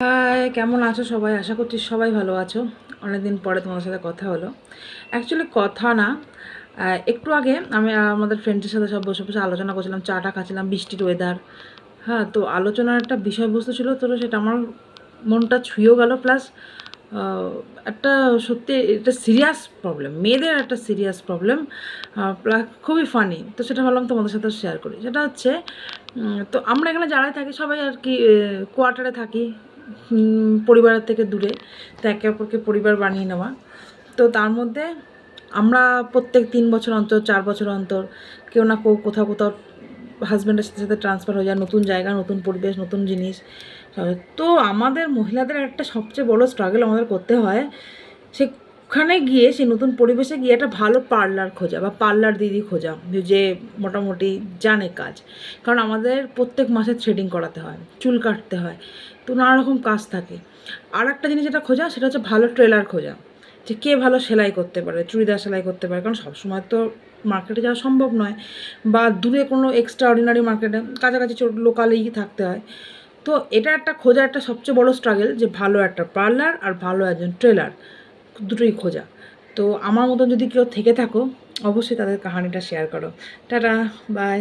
High, কেমন আছো সবাই? আশা করছি সবাই ভালো আছো। অনেকদিন পরে তোমাদের সাথে কথা হলো। অ্যাকচুয়ালি কথা না, একটু আগে আমি আমাদের ফ্রেন্ডসের সাথে সব বসে বসে আলোচনা করছিলাম, চাটা খাচ্ছিলাম, বৃষ্টির ওয়েদার। হ্যাঁ, তো আলোচনার একটা বিষয়বস্তু ছিল, তো সেটা আমার মনটা ছুঁয়েও গেল। প্লাস একটা সত্যি এটা সিরিয়াস প্রবলেম, মেয়েদের একটা সিরিয়াস প্রবলেম, প্লাস খুবই ফানি। তো সেটা ভাবলাম তোমাদের সাথে শেয়ার করি। সেটা হচ্ছে তো আমরা এখানে যারাই থাকি সবাই আর কি কোয়ার্টারে থাকি, পরিবারের থেকে দূরে। তো একে অপরকে পরিবার বানিয়ে নেওয়া। তো তার মধ্যে আমরা প্রত্যেক 3 বছর অন্তর, 4 বছর অন্তর কেউ না কেউ কোথাও কোথাও হাজব্যান্ডের সাথে সাথে ট্রান্সফার হয়ে যায়, নতুন জায়গা, নতুন পরিবেশ, নতুন জিনিস। তো আমাদের মহিলাদের একটা সবচেয়ে বড় স্ট্রাগল আমাদের করতে হয়, সেখানে গিয়ে সেই নতুন পরিবেশে গিয়ে একটা ভালো পার্লার খোঁজা বা পার্লার দিদি খোঁজা, যে মোটামুটি জানে কাজ। কারণ আমাদের প্রত্যেক মাসে থ্রেডিং করাতে হয়, চুল কাটতে হয়, তো নানা রকম কাজ থাকে। আর একটা জিনিস যেটা খোঁজা সেটা হচ্ছে ভালো ট্রেলার খোঁজা, যে কে ভালো সেলাই করতে পারে, চুড়িদার সেলাই করতে পারে। কারণ সবসময় তো মার্কেটে যাওয়া সম্ভব নয়, বা দূরে কোনো এক্সট্রা অর্ডিনারি মার্কেটে, কাছাকাছি ছোট লোকালেই থাকতে হয়। তো এটা একটা খোঁজা, একটা সবচেয়ে বড় স্ট্রাগল, যে ভালো একটা পার্লার আর ভালো একজন ট্রেলার, দুটোই খোঁজা। তো আমার মতন যদি কেউ থেকে থাকো, অবশ্যই তাদের কাহানিটা শেয়ার করো। Tata, by.